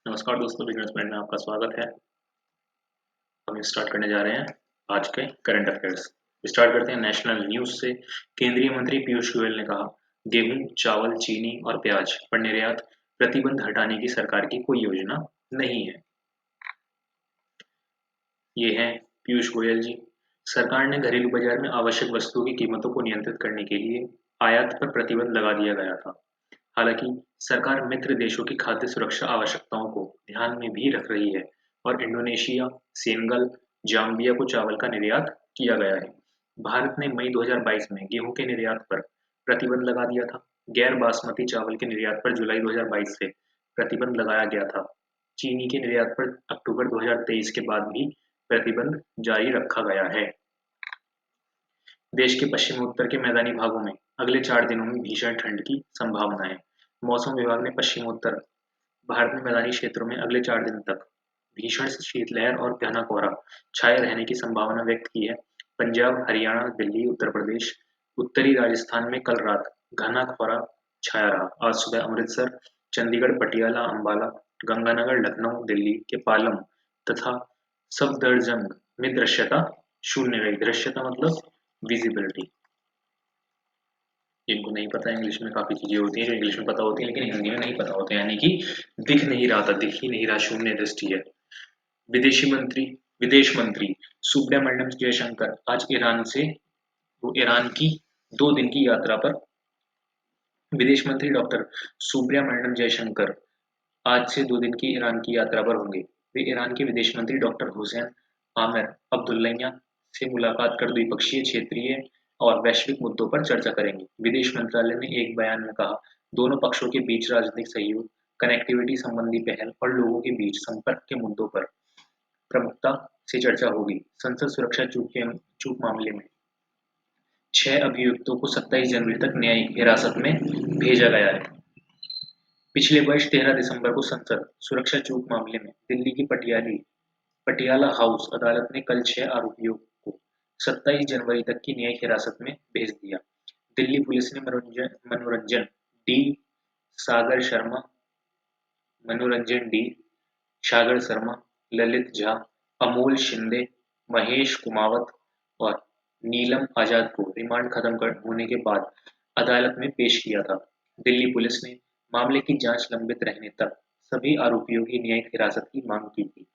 नमस्कार दोस्तों, business mind में आपका स्वागत है। हम स्टार्ट करने जा रहे हैं आज के करंट अफेयर्स। स्टार्ट करते हैं नेशनल न्यूज से। केंद्रीय मंत्री पीयूष गोयल ने कहा, गेहूं, चावल, चीनी और प्याज पर निर्यात प्रतिबंध हटाने की सरकार की कोई योजना नहीं है। ये हैं पीयूष गोयल जी। सरकार ने घरेलू बाजार में आवश्यक वस्तुओं की कीमतों को नियंत्रित करने के लिए आयात पर प्रतिबंध लगा दिया गया था। हालांकि सरकार मित्र देशों की खाद्य सुरक्षा आवश्यकताओं को ध्यान में भी रख रही है और इंडोनेशिया, सेनेगल, जाम्बिया को चावल का निर्यात किया गया है। भारत ने मई 2022 में गेहूं के निर्यात पर प्रतिबंध लगा दिया था। गैर बासमती चावल के निर्यात पर जुलाई 2022 से प्रतिबंध लगाया गया था। चीनी के निर्यात पर अक्टूबर 2023 के बाद भी प्रतिबंध जारी रखा गया है। देश के पश्चिम उत्तर के मैदानी भागों में अगले 4 दिनों में भीषण ठंड की संभावना है। मौसम विभाग ने पश्चिम उत्तर भारत में मैदानी क्षेत्रों में अगले 4 दिन तक भीषण शीतलहर और घना कोहरा छाए रहने की संभावना व्यक्त की है। पंजाब, हरियाणा, दिल्ली, उत्तर प्रदेश, उत्तरी राजस्थान में कल रात घना कोहरा छाया रहा। आज सुबह अमृतसर, चंडीगढ़, पटियाला, अंबाला, गंगानगर, लखनऊ, दिल्ली के पालम तथा सफदरजंग में दृश्यता शून्य रही। दृश्यता मतलब विजिबिलिटी। जिनको नहीं पता इंग्लिश में काफ़ी चीज़ें होती हैं जो इंग्लिश में पता होती हैं लेकिन हिंदी में नहीं पता होते, यानी कि दिख नहीं रहा था, दिख ही नहीं रहा, शून्य दृष्टि है। विदेश मंत्री सुब्रमण्यम जयशंकर आज ईरान की 2 दिन की यात्रा पर। विदेश मंत्री डॉक्टर सुब्रमण्यम जयशंकर आज से 2 दिन की ईरान की यात्रा पर होंगे। वे ईरान के विदेश मंत्री डॉक्टर हुसैन आमिर अब्दुल्लाहियान से मुलाकात कर द्विपक्षीय, क्षेत्रीय और वैश्विक मुद्दों पर चर्चा करेंगे। विदेश मंत्रालय ने एक बयान में कहा, दोनों पक्षों के बीच राजनीतिक सहयोग, कनेक्टिविटी संबंधी पहल और लोगों के बीच संपर्क के मुद्दों पर प्रमुखता से चर्चा होगी। संसद सुरक्षा चूक मामले में 6 अभियुक्तों को 27 जनवरी तक न्यायिक हिरासत में भेजा गया है। पिछले वर्ष 13 दिसंबर को संसद सुरक्षा चूक मामले में दिल्ली की पटियाला हाउस अदालत ने कल 6 आरोपियों को 27 जनवरी तक की न्यायिक हिरासत में भेज दिया। दिल्ली पुलिस ने मनोरंजन डी सागर शर्मा मनोरंजन डी सागर शर्मा, ललित झा, अमोल शिंदे, महेश कुमावत और नीलम आजाद को रिमांड खत्म होने के बाद अदालत में पेश किया था। दिल्ली पुलिस ने मामले की जांच लंबित रहने तक सभी आरोपियों की न्यायिक हिरासत की मांग की थी।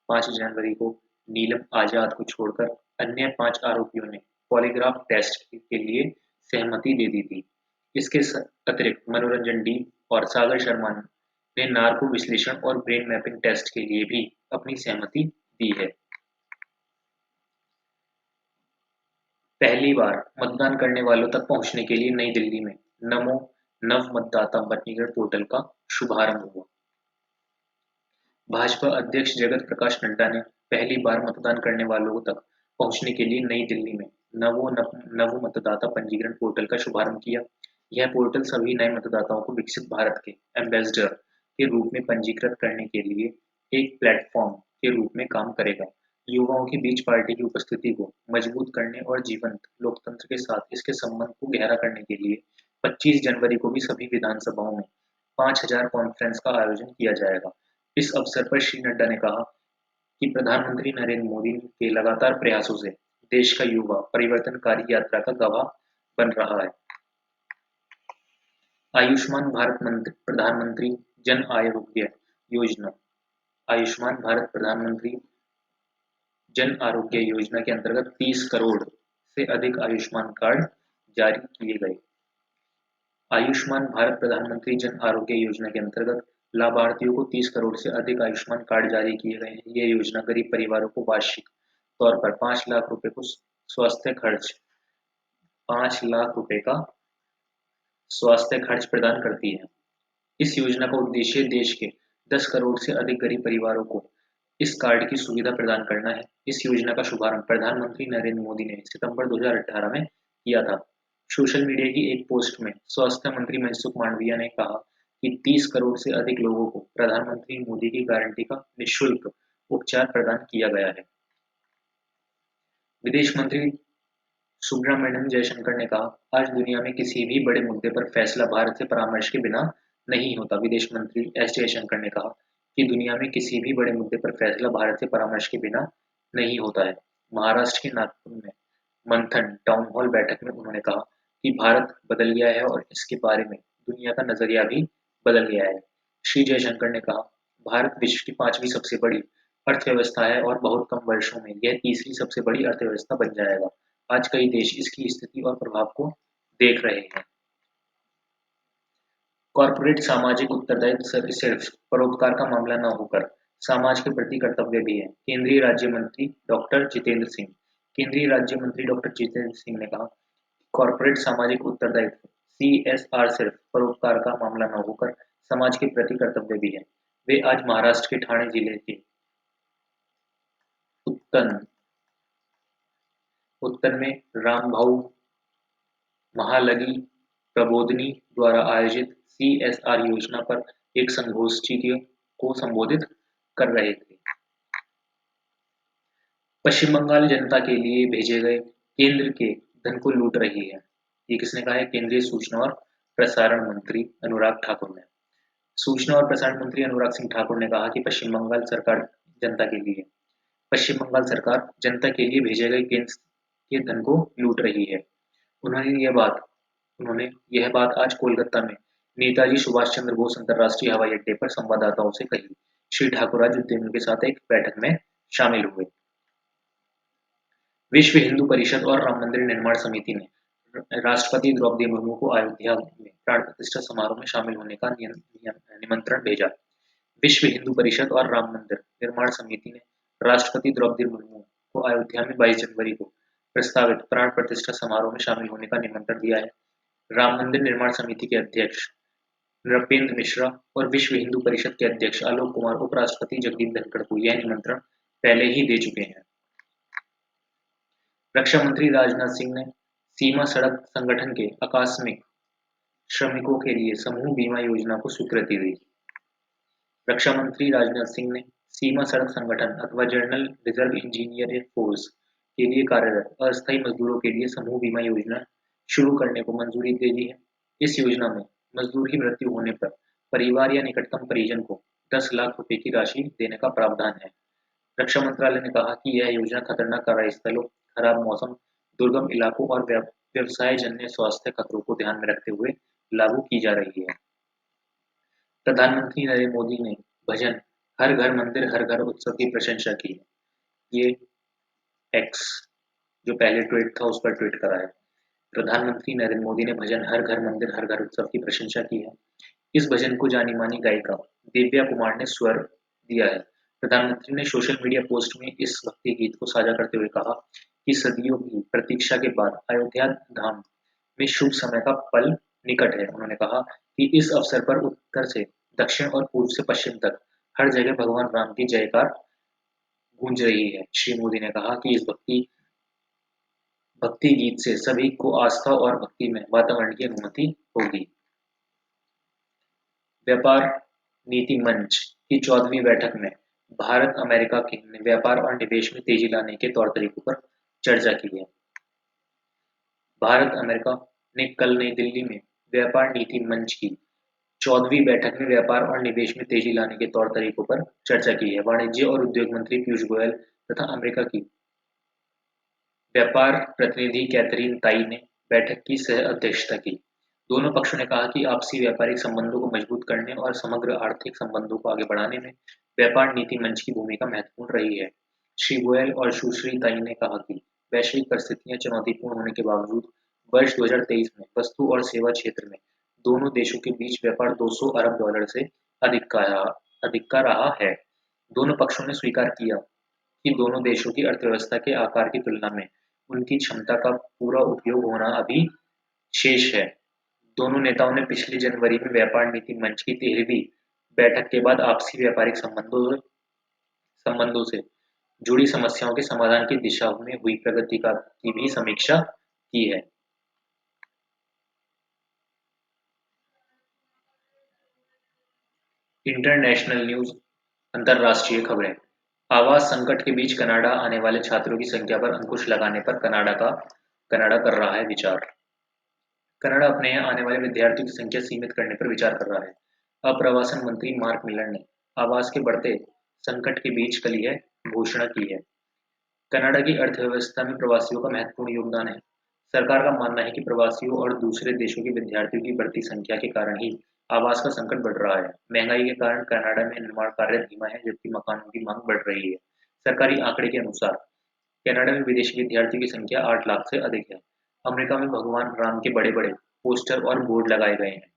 5 जनवरी को नीलम आजाद को छोड़कर अन्य 5 आरोपियों ने पॉलीग्राफ टेस्ट के लिए सहमति दे दी थी। इसके अतिरिक्त मनोरंजन डी और सागर शर्मा ने नार्को विश्लेषण और ब्रेन मैपिंग टेस्ट के लिए भी अपनी सहमति दी है। पहली बार मतदान करने वालों तक पहुंचने के लिए नई दिल्ली में नमो नव मतदाता पंजीकरण पोर्टल का शुभारंभ हुआ। भाजपा अध्यक्ष जगत प्रकाश नड्डा ने पहली बार मतदान करने वालों तक पहुंचने के लिए नई दिल्ली में नव मतदाता पंजीकरण पोर्टल का शुभारंभ किया। यह पोर्टल सभी नए मतदाताओं को विकसित भारत के एम्बेसडर के रूप में पंजीकृत करने के लिए एक प्लेटफॉर्म के रूप में काम करेगा। युवाओं के बीच पार्टी की उपस्थिति को मजबूत करने और जीवंत लोकतंत्र के साथ इसके संबंध को गहरा करने के लिए 25 जनवरी को भी सभी विधानसभाओं में 5000 कॉन्फ्रेंस का आयोजन किया जाएगा। इस अवसर पर श्री नड्डा ने कहा कि प्रधानमंत्री नरेंद्र मोदी के लगातार प्रयासों से देश का युवा परिवर्तनकारी यात्रा का गवाह बन रहा है। आयुष्मान भारत प्रधानमंत्री जन आरोग्य योजना आयुष्मान भारत प्रधानमंत्री जन आरोग्य योजना के अंतर्गत 30 करोड़ से अधिक आयुष्मान कार्ड जारी किए गए। आयुष्मान भारत प्रधानमंत्री जन आरोग्य योजना के अंतर्गत लाभार्थियों को 30 करोड़ से अधिक आयुष्मान कार्ड जारी किए गए हैं। ये योजना गरीब परिवारों को वार्षिक तौर पर 5 लाख रुपए को स्वास्थ्य खर्च 5 लाख रुपए का स्वास्थ्य खर्च प्रदान करती है। इस योजना का उद्देश्य देश के 10 करोड़ से अधिक गरीब परिवारों को इस कार्ड की सुविधा प्रदान करना है। इस योजना का शुभारंभ प्रधानमंत्री नरेंद्र मोदी ने सितंबर 2018 में किया था। सोशल मीडिया की एक पोस्ट में स्वास्थ्य मंत्री मनसुख मांडविया ने कहा कि 30 करोड़ से अधिक लोगों को प्रधानमंत्री मोदी की गारंटी का निःशुल्क उपचार प्रदान किया गया है। विदेश मंत्री सुब्रमण्यम जयशंकर ने कहा, आज दुनिया में किसी भी बड़े मुद्दे पर फैसला भारत से परामर्श के बिना नहीं होता। विदेश मंत्री एस जयशंकर ने कहा, कि दुनिया में किसी भी बड़े मुद्दे पर फैसला भारत से परामर्श के बिना नहीं होता है। महाराष्ट्र के नागपुर में मंथन टाउन हॉल बैठक में उन्होंने कहा कि भारत बदल गया है और इसके बारे में दुनिया का नजरिया भी बदल गया है। श्री जयशंकर ने कहा, भारत विश्व की 5वीं सबसे बड़ी अर्थव्यवस्था है और बहुत कम वर्षों में यह तीसरी सबसे बड़ी अर्थव्यवस्था बन जाएगा। आज कई देश इसकी स्थिति और प्रभाव को देख रहे हैं। कॉर्पोरेट सामाजिक उत्तरदायित्व सिर्फ परोपकार का मामला न होकर समाज के प्रति कर्तव्य भी है। केंद्रीय राज्य मंत्री डॉक्टर जितेंद्र सिंह केंद्रीय राज्य मंत्री डॉक्टर जितेंद्र सिंह ने कहा, कॉर्पोरेट सामाजिक उत्तरदायित्व सीएसआर सिर्फ परोपकार का मामला न होकर समाज के प्रति कर्तव्य भी है। वे आज महाराष्ट्र के ठाणे जिले के उत्तन उत्तर में रामभाऊ महालगी प्रबोधिनी द्वारा आयोजित सीएसआर योजना पर एक संगोष्ठी को संबोधित कर रहे थे। पश्चिम बंगाल जनता के लिए भेजे गए केंद्र के धन को लूट रही है। ये किसने कहा है? केंद्रीय सूचना और प्रसारण मंत्री अनुराग ठाकुर ने। सूचना और प्रसारण मंत्री अनुराग सिंह ठाकुर ने कहा कि जनता के लिए पश्चिम बंगाल सरकार जनता के लिए भेजे गए केंद्र के धन को लूट रही है। उन्होंने यह बात आज कोलकाता में नेताजी सुभाष चंद्र बोस अंतर्राष्ट्रीय हवाई अड्डे पर संवाददाताओं से कही। श्री ठाकुर आज उद्यमियों के साथ एक बैठक में शामिल हुए। विश्व हिंदू परिषद और राम मंदिर निर्माण समिति ने राष्ट्रपति द्रौपदी मुर्मू को अयोध्या में प्राण प्रतिष्ठा समारोह में शामिल होने का निमंत्रण भेजा। विश्व हिंदू परिषद और राम मंदिर निर्माण समिति ने राष्ट्रपति द्रौपदी मुर्मू को अयोध्या में 22 जनवरी को प्रस्तावित प्राण प्रतिष्ठा समारोह में शामिल होने का निमंत्रण दिया है। राम मंदिर निर्माण समिति के अध्यक्ष नृपेंद्र मिश्रा और विश्व हिंदू परिषद के अध्यक्ष आलोक कुमार उपराष्ट्रपति जगदीप धनखड़ को यह निमंत्रण पहले ही दे चुके हैं। रक्षा मंत्री राजनाथ सिंह ने सीमा सड़क संगठन के आकस्मिक श्रमिकों के लिए समूह बीमा योजना को स्वीकृति दी। रक्षा मंत्री राजनाथ सिंह ने सीमा सड़क संगठन अथवा जनरल रिजर्व इंजीनियर फोर्स के लिए कार्यरत अस्थायी मजदूरों के लिए समूह बीमा योजना शुरू करने को मंजूरी दे दी है। इस योजना में मजदूर की मृत्यु होने पर परिवार या निकटतम परिजन को 10 लाख रुपए की राशि देने का प्रावधान है। रक्षा मंत्रालय ने कहा कि यह योजना खतरनाक कार्यस्थलों, खराब मौसम, दुर्गम इलाकों और व्यवसाय जन्य स्वास्थ्य खतरों को ध्यान में रखते हुए लागू की जा रही है। प्रधानमंत्री नरेंद्र मोदी ने भजन हर घर मंदिर हर घर उत्सव की प्रशंसा की। ये एक्स जो पहले ट्वीट था उस पर ट्वीट करा है। प्रधानमंत्री नरेंद्र मोदी ने भजन हर घर मंदिर हर घर उत्सव की प्रशंसा की है। इस भजन को जानी मानी गायिका दिव्या कुमार ने स्वर दिया है। प्रधानमंत्री ने सोशल मीडिया पोस्ट में इस भक्ति गीत को साझा करते हुए कहा कि सदियों की प्रतीक्षा के बाद अयोध्या धाम में शुभ समय का पल निकट है। उन्होंने कहा कि इस अवसर पर उत्तर से दक्षिण और पूर्व से पश्चिम तक हर जगह भगवान राम की जयकार गूंज रही है। श्री मोदी ने कहा कि इस भक्ति गीत से सभी को आस्था और भक्ति में वातावरण की अनुमति होगी। व्यापार नीति मंच की 14वीं बैठक में भारत अमेरिका के व्यापार और निवेश में तेजी लाने के तौर तरीकों पर चर्चा की है। भारत अमेरिका ने कल नई दिल्ली में व्यापार नीति मंच की 14वीं बैठक में व्यापार और निवेश में तेजी लाने के तौर तरीकों पर चर्चा की है। वाणिज्य और उद्योग मंत्री पीयूष गोयल तथा अमेरिका की व्यापार प्रतिनिधि कैथरीन ताई ने बैठक की सह अध्यक्षता की। दोनों पक्षों ने कहा कि आपसी व्यापारिक संबंधों को मजबूत करने और समग्र आर्थिक संबंधों को आगे बढ़ाने में व्यापार नीति मंच की भूमिका महत्वपूर्ण रही है। श्री गोयल और सुश्री ताई ने कहा कि वैश्विक परिस्थितियां चुनौतीपूर्ण होने के बावजूद वर्ष 2023 में वस्तु और सेवा क्षेत्र में दोनों देशों के बीच व्यापार 200 अरब डॉलर से अधिक का रहा है। दोनों पक्षों ने स्वीकार किया कि दोनों देशों की अर्थव्यवस्था के आकार की तुलना में उनकी क्षमता का पूरा उपयोग होना अभी शेष है। दोनों नेताओं ने पिछली जनवरी में व्यापार नीति मंच की 13वीं बैठक के बाद आपसी व्यापारिक संबंधों से जुड़ी समस्याओं के समाधान की दिशा में हुई प्रगति की भी समीक्षा की है। इंटरनेशनल न्यूज, अंतरराष्ट्रीय खबरें। आवास संकट के बीच कनाडा आने वाले छात्रों की संख्या पर अंकुश लगाने पर कनाडा कर रहा है विचार। कनाडा अपने यहाँ आने वाले विद्यार्थियों की संख्या सीमित करने पर विचार कर रहा है। आप्रवासन मंत्री मार्क मिलर ने आवास के बढ़ते संकट के बीच कल यह घोषणा की है। कनाडा की अर्थव्यवस्था में प्रवासियों का महत्वपूर्ण योगदान है। सरकार का मानना है कि प्रवासियों और दूसरे देशों के विद्यार्थियों की बढ़ती संख्या के कारण ही आवास का संकट बढ़ रहा है। महंगाई के कारण कनाडा में निर्माण कार्य धीमा है, जबकि मकानों की मांग बढ़ रही है। सरकारी आंकड़े के अनुसार कनाडा में विदेशी विद्यार्थियों की संख्या 8 लाख से अधिक है। अमेरिका में भगवान राम के बड़े-बड़े पोस्टर और बोर्ड लगाए गए हैं।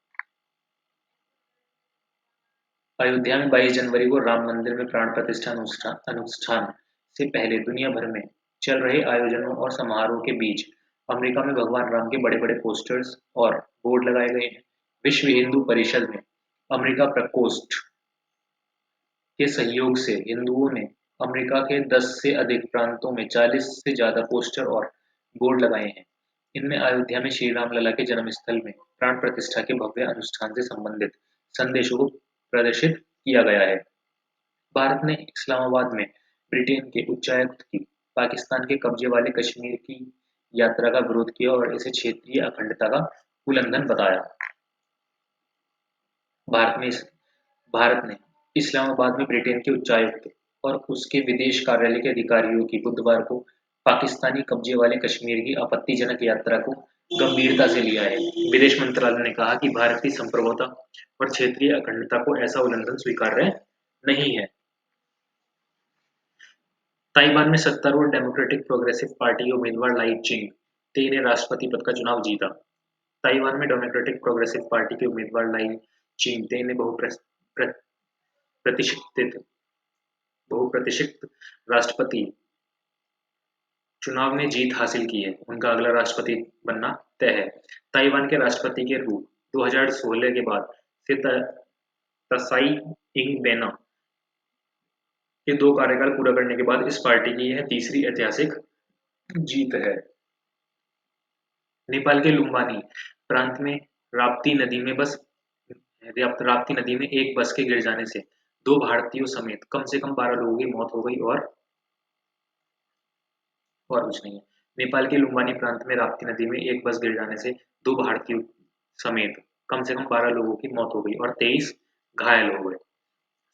अयोध्या में 22 जनवरी को राम मंदिर में प्राण प्रतिष्ठा अनुष्ठान से पहले दुनिया भर में चल रहे आयोजनों और समारोह के बीच अमेरिका में भगवान राम के बड़े-बड़े पोस्टर्स और बोर्ड लगाए गए हैं। विश्व हिंदू परिषद में अमेरिका प्रकोष्ठ के सहयोग से हिंदुओं ने अमेरिका के 10 से अधिक प्रांतों में 40 से ज्यादा पोस्टर और बोर्ड लगाए हैं। इनमें अयोध्या में श्री राम लला के जन्मस्थल में प्राण प्रतिष्ठा के भव्य अनुष्ठान से संबंधित संदेशों को प्रदर्शित किया गया है। भारत ने इस्लामाबाद में ब्रिटेन के उच्चायुक्त की पाकिस्तान के कब्जे वाले कश्मीर की यात्रा का विरोध किया और इसे क्षेत्रीय अखंडता का उल्लंघन बताया। भारत में भारत ने इस्लामाबाद में ब्रिटेन के उच्चायुक्त और उसके विदेश कार्यालय के अधिकारियों की बुधवार को पाकिस्तानी कब्जे वाले कश्मीर की आपत्तिजनक यात्रा को गंभीरता से लिया है। विदेश मंत्रालय ने कहा कि भारत की संप्रभुता और क्षेत्रीय अखंडता को ऐसा उल्लंघन स्वीकार्य नहीं है। ताइवान में सत्तारूढ़ डेमोक्रेटिक प्रोग्रेसिव पार्टी के उम्मीदवार लाई चिंग-ते ने राष्ट्रपति पद का चुनाव जीता। ताइवान में डेमोक्रेटिक प्रोग्रेसिव पार्टी के उम्मीदवार लाई चिंग-ते ने बहुप्रतीक्षित बहुप्रतीक्षित राष्ट्रपति चुनाव में जीत हासिल की है। उनका अगला राष्ट्रपति बनना तय है। ताइवान के राष्ट्रपति के रूप 2016 के बाद से त्साई इंग-वेन के 2 कार्यकाल पूरा करने के बाद इस पार्टी की यह तीसरी ऐतिहासिक जीत है। नेपाल के लुम्बानी प्रांत में राप्ती नदी में एक बस के गिर जाने से 2 भारतीयों समेत कम से कम 12 लोगों की मौत हो गई और कुछ नहीं है। नेपाल के लुम्बानी प्रांत में राप्ती नदी में एक बस गिर जाने से 2 भारतीयों समेत कम से कम 12 लोगों की मौत हो गई और 23 घायल हो गए।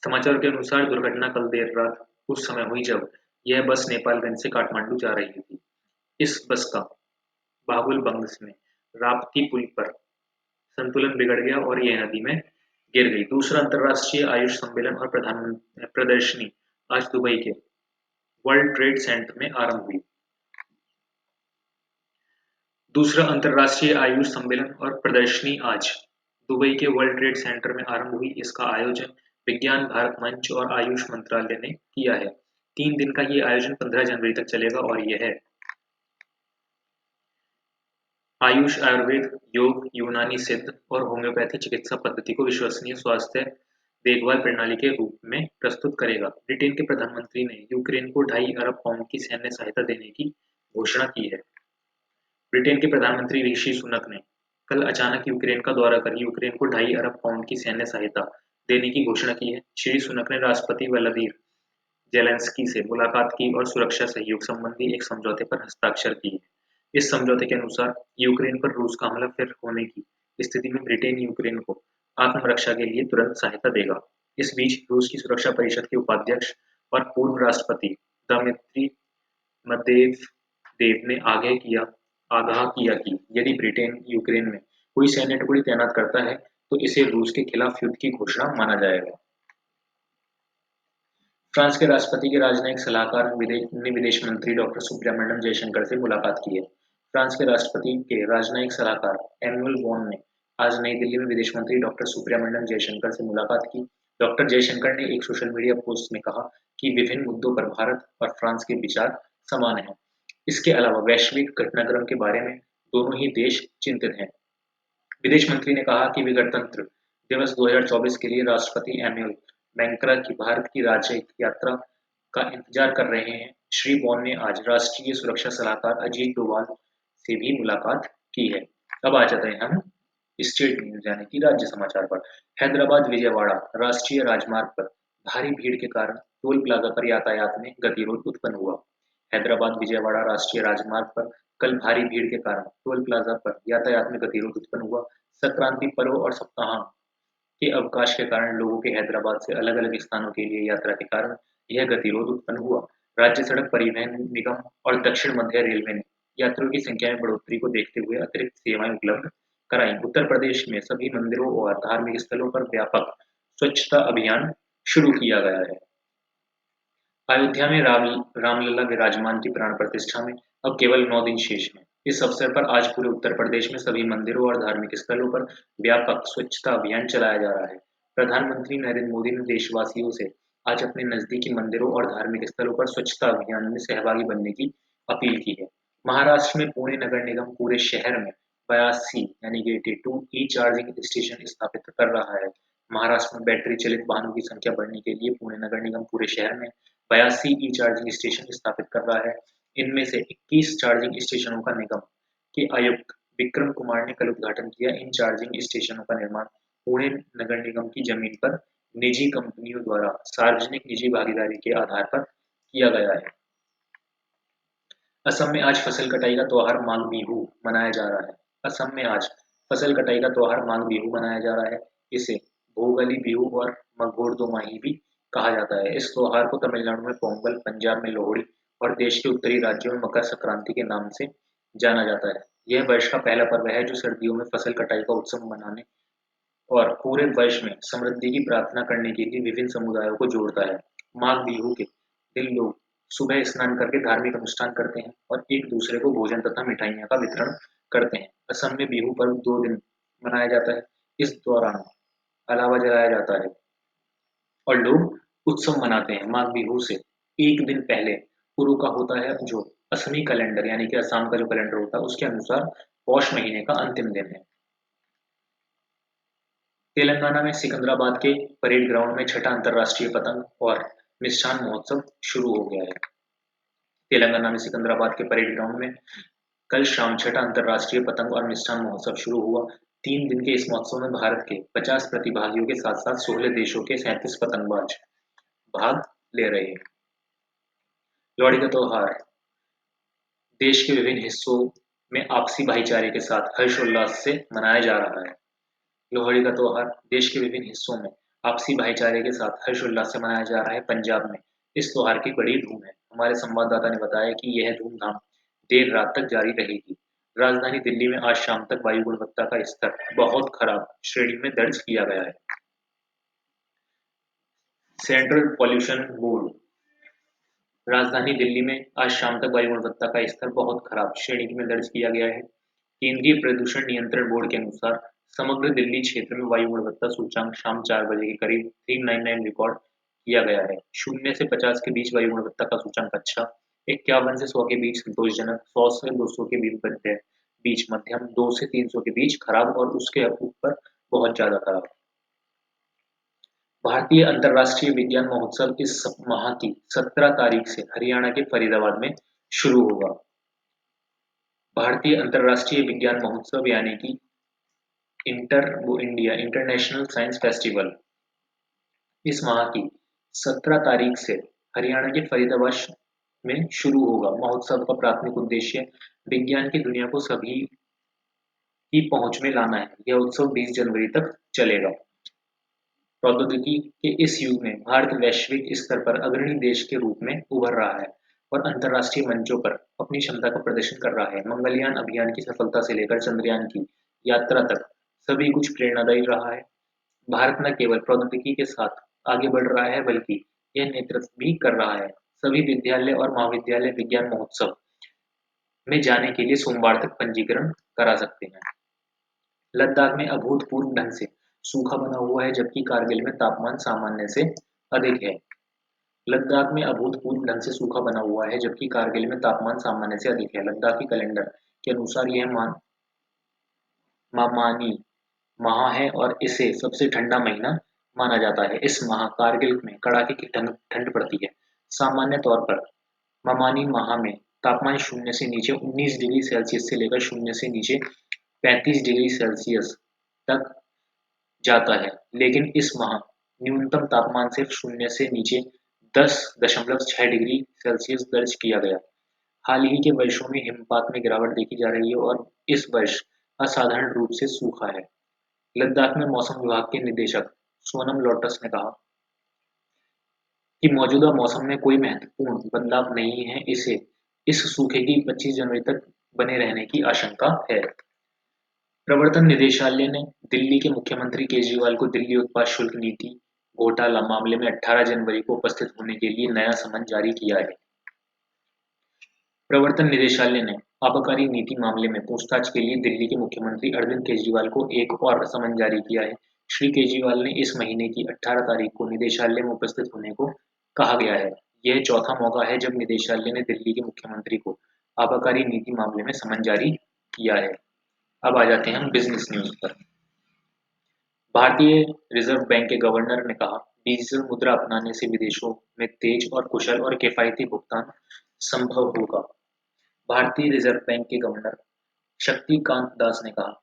समाचार के अनुसार दुर्घटना कल देर रात उस समय हुई जब यह बस नेपालगंज से काठमांडू जा रही थी। इस बस का बाहुलबंग में राप्ती पुल पर संतुलन बिगड़ गया और यह नदी में गिर गई। दूसरा अंतर्राष्ट्रीय आयुष सम्मेलन और प्रदर्शनी आज दुबई के वर्ल्ड ट्रेड सेंटर में आरंभ हुई। दूसरा अंतर्राष्ट्रीय आयुष सम्मेलन और प्रदर्शनी आज दुबई के वर्ल्ड ट्रेड सेंटर में आरंभ हुई। इसका आयोजन विज्ञान भारत मंच और आयुष मंत्रालय ने किया है। 3 दिन का ये आयोजन 15 जनवरी तक चलेगा और यह है आयुष, आयुर्वेद, योग, यूनानी सिद्ध और होम्योपैथी चिकित्सा पद्धति को विश्वसनीय स्वास्थ्य देखभाल प्रणाली के रूप में प्रस्तुत करेगा। ब्रिटेन के प्रधानमंत्री ने यूक्रेन को 2.5 अरब पाउंड की सैन्य सहायता देने की घोषणा की है। ब्रिटेन के प्रधानमंत्री ऋषि सुनक ने कल अचानक यूक्रेन का दौरा कर यूक्रेन को 2.5 अरब पाउंड की सैन्य सहायता देने की घोषणा की है। श्री सुनक ने राष्ट्रपति व्लादिमीर जेलेंस्की से मुलाकात की और सुरक्षा सहयोग संबंधी एक समझौते पर हस्ताक्षर किए। इस समझौते के अनुसार यूक्रेन पर रूस का हमला फिर होने की स्थिति में ब्रिटेन यूक्रेन को आत्मरक्षा के लिए तुरंत सहायता देगा। इस बीच रूस की सुरक्षा परिषद के उपाध्यक्ष और पूर्व राष्ट्रपति दमित्री मेदवेदेव ने आगाह किया कि यदि ब्रिटेन यूक्रेन में कोई सैन्य टुकड़ी तैनात करता है तो इसे रूस के खिलाफ युद्ध की घोषणा माना जाएगा। फ्रांस के राष्ट्रपति के राजनयिक सलाहकार ने विदेश मंत्री डॉ. सुब्रमण्यम जयशंकर से मुलाकात की है। फ्रांस के राष्ट्रपति के राजनयिक सलाहकार एनुअल बॉन ने आज नई दिल्ली में विदेश मंत्री डॉ. सुब्रमण्यम जयशंकर से मुलाकात की। डॉ. जयशंकर ने एक सोशल मीडिया पोस्ट में कहा कि विभिन्न मुद्दों पर भारत और फ्रांस के विचार समान हैं। इसके अलावा वैश्विक घटनाक्रम के बारे में दोनों ही देश चिंतित हैं। विदेश मंत्री ने कहा कि वे गणतंत्र दिवस 2024 के लिए राष्ट्रपति एनुअल मैक्रॉन की भारत की राज्य यात्रा का इंतजार कर रहे हैं। श्री बॉन ने आज राष्ट्रीय सुरक्षा सलाहकार अजीत डोभाल से भी मुलाकात की है। अब आ जाते हैं हम स्टेट न्यूज यानी कि राज्य समाचार पर। हैदराबाद विजयवाड़ा राष्ट्रीय राजमार्ग पर भारी भीड़ के कारण टोल प्लाजा पर यातायात में गतिरोध उत्पन्न हुआ। हैदराबाद विजयवाड़ा राष्ट्रीय राजमार्ग पर कल भारी भीड़ के कारण टोल प्लाजा पर यातायात में गतिरोध उत्पन्न हुआ। संक्रांति पर्व और सप्ताहांत के अवकाश के कारण लोगों के हैदराबाद से अलग-अलग स्थानों के लिए यात्रा के कारण यह गतिरोध उत्पन्न हुआ। राज्य सड़क परिवहन निगम और दक्षिण मध्य रेलवे ने यात्रियों की संख्या में बढ़ोतरी को देखते हुए अतिरिक्त सेवाएं उपलब्ध कराई। उत्तर प्रदेश में सभी मंदिरों और धार्मिक स्थलों पर व्यापक स्वच्छता अभियान शुरू किया गया है। अयोध्या में रामलला विराजमान की प्राण प्रतिष्ठा में अब केवल 9 दिन शेष हैं। इस अवसर पर आज पूरे उत्तर प्रदेश में सभी मंदिरों और धार्मिक स्थलों पर व्यापक स्वच्छता अभियान चलाया जा रहा है। प्रधानमंत्री नरेंद्र मोदी ने देशवासियों से आज अपने नजदीकी मंदिरों और धार्मिक स्थलों पर स्वच्छता अभियान में सहभागी बनने की अपील की है। महाराष्ट्र में पुणे नगर निगम पूरे शहर में 82 यानी कि 82 ई चार्जिंग स्टेशन स्थापित कर रहा है। महाराष्ट्र में बैटरी चलित वाहनों की संख्या बढ़ने के लिए पुणे नगर निगम पूरे शहर में 82 ई चार्जिंग स्टेशन स्थापित कर रहा है। इनमें से 21 चार्जिंग स्टेशनों का निगम के आयुक्त विक्रम कुमार ने कल उद्घाटन किया। इन चार्जिंग स्टेशनों का निर्माण पुणे नगर निगम की जमीन पर निजी कंपनियों द्वारा सार्वजनिक निजी भागीदारी के आधार पर किया गया है। असम में आज फसल कटाई का त्योहार माघ बिहू मनाया जा रहा है। असम में आज फसल कटाई का त्योहार माघ बिहू मनाया जा रहा है। इसे भोगाली बिहू और मगोड़दोमाही भी कहा जाता है। इस त्योहार को तमिलनाडु में पोंगल, पंजाब में लोहड़ी और देश के उत्तरी राज्यों में मकर संक्रांति के नाम से जाना जाता है। यह वर्ष का पहला पर्व है जो सर्दियों में फसल कटाई का उत्सव मनाने और पूरे वर्ष में समृद्धि की प्रार्थना करने के लिए विभिन्न समुदायों को जोड़ता है। माघ बिहू के दिन लोग सुबह स्नान करके धार्मिक अनुष्ठान करते हैं और एक दूसरे को भोजन तथा मिठाइयों का वितरण करते हैं। असम में बिहू पर्व 2 दिन मनाया जाता है। इस दौरान अलावा जलाया जाता है और लोग उत्सव मनाते हैं। माघ बिहू से एक दिन पहले पुरु का होता है जो असमी कैलेंडर यानी कि असम का जो कैलेंडर होता है उसके अनुसार पौष महीने का अंतिम दिन है। तेलंगाना में सिकंदराबाद के परेड ग्राउंड में छठा अंतर्राष्ट्रीय पतंग और मिष्ठान महोत्सव शुरू हो गया है। तेलंगाना में सिकंदराबाद के परेड ग्राउंड में कल शाम छठा अंतर्राष्ट्रीय पतंग और मिष्ठान महोत्सव शुरू हुआ। 3 दिन के इस महोत्सव में भारत के 50 प्रतिभागियों के साथ साथ 16 देशों के 37 पतंगबाज भाग ले रहे हैं। लोहड़ी का त्योहार देश के विभिन्न हिस्सों में आपसी भाईचारे के साथ हर्षोल्लास से मनाया जा रहा है। लोहड़ी का त्योहार देश के विभिन्न हिस्सों में आपसी भाईचारे के साथ हर्षोल्लास से मनाया जा रहा है। पंजाब में इस त्योहार की बड़ी धूम है। हमारे संवाददाता ने बताया कि यह धूमधाम देर रात तक जारी रहेगी। राजधानी दिल्ली में आज शाम तक वायु गुणवत्ता का स्तर बहुत खराब श्रेणी में दर्ज किया गया है। सेंट्रल पॉल्यूशन बोर्ड राजधानी दिल्ली में आज शाम तक वायु गुणवत्ता का स्तर बहुत खराब श्रेणी में दर्ज किया गया है। केंद्रीय प्रदूषण नियंत्रण बोर्ड के अनुसार समग्र दिल्ली क्षेत्र में वायु गुणवत्ता सूचकांक शाम 4 बजे के करीब 399 रिकॉर्ड किया गया है। 0 से 50 के बीच वायु गुणवत्ता का सूचकांक अच्छा, 51 से 100 के बीच संतोषजनक, 100 से 200 के बीच मध्यम, 2 से 300 के बीच खराब और उसके ऊपर बहुत ज्यादा खराब। भारतीय अंतर्राष्ट्रीय विज्ञान महोत्सव इस माह की 17 तारीख से हरियाणा के फरीदाबाद में शुरू होगा। भारतीय अंतर्राष्ट्रीय विज्ञान महोत्सव यानी कि इंडिया इंटरनेशनल साइंस फेस्टिवल इस माह की 17 तारीख से हरियाणा के फरीदाबाद में शुरू होगा। महोत्सव का प्राथमिक उद्देश्य विज्ञान की दुनिया को सभी की पहुंच में लाना है। यह उत्सव 20 जनवरी तक चलेगा। प्रौद्योगिकी के इस युग में भारत वैश्विक स्तर पर अग्रणी देश के रूप में उभर रहा है और अंतर्राष्ट्रीय मंचों पर अपनी क्षमता का प्रदर्शन कर रहा है। मंगलयान अभियान की सफलता से लेकर चंद्रयान की यात्रा तक सभी कुछ प्रेरणादायी रहा है। भारत न केवल प्रौद्योगिकी के साथ आगे बढ़ रहा है बल्कि यह नेतृत्व भी कर रहा है। सभी विद्यालय और महाविद्यालय विज्ञान महोत्सव में जाने के लिए सोमवार तक पंजीकरण करा सकते हैं। लद्दाख में अभूतपूर्व ढंग से सूखा बना हुआ है जबकि कारगिल में तापमान सामान्य से अधिक है। लद्दाख में अभूतपूर्व ढंग से सूखा बना हुआ है जबकि कारगिल में तापमान सामान्य से अधिक है। लद्दाखी कैलेंडर के अनुसार यह मामानी माह है और इसे सबसे ठंडा महीना माना जाता है। इस माह कारगिल में कड़ाके की ठंड पड़ती है। सामान्य तौर पर मामानी माह में तापमान 0 से नीचे 19 डिग्री सेल्सियस से लेकर 0 से नीचे 35 डिग्री सेल्सियस तक जाता है, लेकिन इस माह न्यूनतम तापमान सिर्फ 0 से नीचे 10.6 डिग्री सेल्सियस दर्ज किया गया। हाल ही के वर्षों में हिमपात में गिरावट देखी जा रही है और इस वर्ष असाधारण रूप से सूखा है। लद्दाख में मौसम विभाग के निदेशक सोनम लोटस ने कहा कि मौजूदा मौसम में कोई महत्वपूर्ण बदलाव नहीं है, इसे इस सूखे की 25 जनवरी तक बने रहने की आशंका है। प्रवर्तन निदेशालय ने दिल्ली के मुख्यमंत्री केजरीवाल को दिल्ली उत्पाद शुल्क नीति घोटाला मामले में 18 जनवरी को उपस्थित होने के लिए नया समन जारी किया है। प्रवर्तन निदेशालय ने आबकारी नीति मामले में पूछताछ के लिए दिल्ली के मुख्यमंत्री अरविंद केजरीवाल को एक और समन जारी किया है। श्री केजरीवाल ने इस महीने की 18 तारीख को निदेशालय में उपस्थित होने को कहा गया है। यह चौथा मौका है जब निदेशालय ने दिल्ली के मुख्यमंत्री को आबकारी नीति मामले में समन जारी किया है। अब आ जाते हैं हम बिजनेस न्यूज पर। भारतीय रिजर्व बैंक के गवर्नर ने कहा, डिजिटल मुद्रा अपनाने से विदेशों में तेज और कुशल और किफायती भुगतान संभव होगा। भारतीय रिजर्व बैंक के गवर्नर शक्तिकांत दास ने कहा,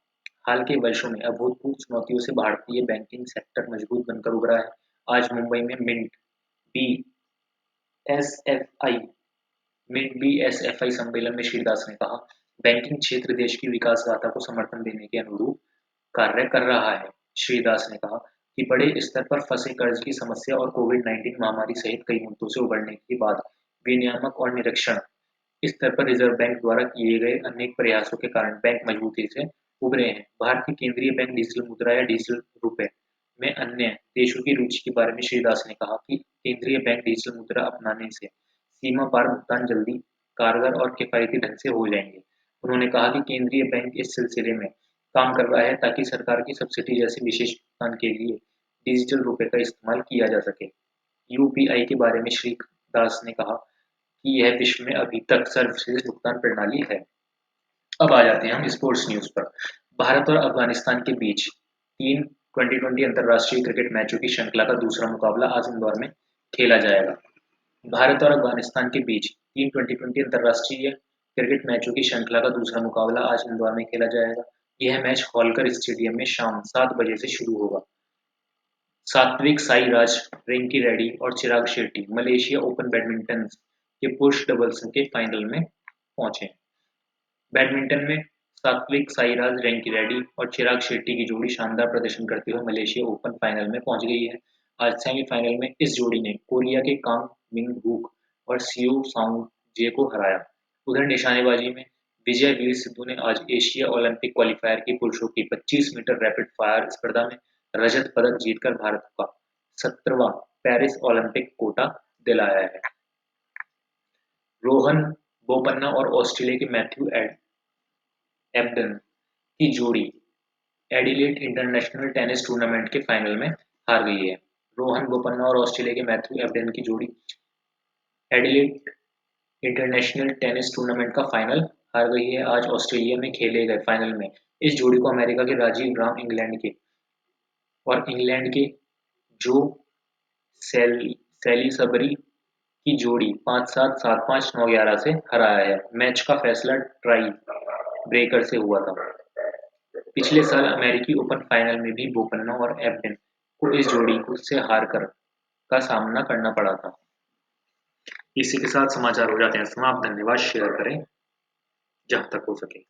हाल के वर्षों में अभूतपूर्व चुनौतियों से भारतीय बैंकिंग सेक्टर मजबूत बनकर उभरा है। आज मुंबई में बीएसएफआई बीएसएफआई सम्मेलन में श्री दास ने कहा, बैंकिंग क्षेत्र देश की विकास गाथा को समर्थन देने के अनुरूप कार्य कर रहा है। श्री दास ने कहा कि बड़े स्तर पर फंसे कर्ज की समस्या और कोविड-19 महामारी सहित कई मुद्दों से उबरने के बाद विनियामक और निरीक्षण स्तर पर रिजर्व बैंक द्वारा किए गए अनेक प्रयासों के कारण बैंक मजबूती से उभरे हैं। भारतीय केंद्रीय बैंक डिजिटल मुद्रा या डिजिटल रुपए में अन्य देशों की रुचि के बारे में श्री दास ने कहा कि केंद्रीय बैंक डिजिटल मुद्रा अपनाने से सीमा पार भुगतान जल्दी, कारगर और किफायती ढंग से हो जाएंगे। उन्होंने कहा कि केंद्रीय बैंक इस सिलसिले में काम कर रहा है ताकि सरकार की सब्सिडी जैसे विशेष भुगतान के लिए डिजिटल रुपए का इस्तेमाल किया जा सके। यूपीआई के बारे में श्री दास ने कहा कि यह विश्व में अभी तक सर्वश्रेष्ठ भुगतान प्रणाली है। अब आ जाते हैं हम स्पोर्ट्स न्यूज पर। भारत और अफगानिस्तान के बीच 3 T20 अंतर्राष्ट्रीय क्रिकेट मैचों की श्रृंखला का दूसरा मुकाबला आज इंदौर में खेला जाएगा। भारत और अफगानिस्तान के बीच 3 T20 अंतर्राष्ट्रीय क्रिकेट मैचों की श्रृंखला का दूसरा मुकाबला आज इंदौर में खेला जाएगा। यह मैच होलकर स्टेडियम में शाम 7 बजे से शुरू होगा। सात्विक साईराज रेंकी और Chirag Shetty Malaysia open badminton के पुरुष डबल्स के फाइनल में पहुंचे। बैडमिंटन में सात्विक साईराज रेंकी और चिराग शेट्टी की जोड़ी शानदार प्रदर्शन करते हुए मलेशिया ओपन फाइनल में पहुंच गई है। आज सेमीफाइनल में इस जोड़ी ने कोरिया के कांग मिंग हुक और सियो सांग जे को हराया। उधर निशानेबाजी में विजय वीर सिद्धू ने आज एशिया ओलंपिक क्वालिफायर की पुरुषों की 25 मीटर रैपिड फायर स्पर्धा में रजत पदक जीतकर भारत का 17वां पेरिस ओलंपिक कोटा दिलाया है। रोहन बोपन्ना और ऑस्ट्रेलिया के मैथ्यू एबडन की जोड़ी एडिलेड इंटरनेशनल टेनिस टूर्नामेंट के फाइनल में हार गई है। रोहन बोपन्ना और ऑस्ट्रेलिया के मैथ्यू एबडन की जोड़ी एडिलेड इंटरनेशनल टेनिस टूर्नामेंट का फाइनल हार गई है। आज ऑस्ट्रेलिया में खेले गए फाइनल में इस जोड़ी को अमेरिका के राजीव राम इंग्लैंड के जो सैलिसबरी की जोड़ी 5-7, 7-5, 9-11 से हराया है। मैच का फैसला ट्राई ब्रेकर से हुआ था। पिछले साल अमेरिकी ओपन फाइनल में भी बोपन्ना और एबडन को इस जोड़ी से हार कर का सामना करना पड़ा था। इसी के साथ समाचार हो जाते हैं समाप्त। धन्यवाद। शेयर करें जहां तक हो सके।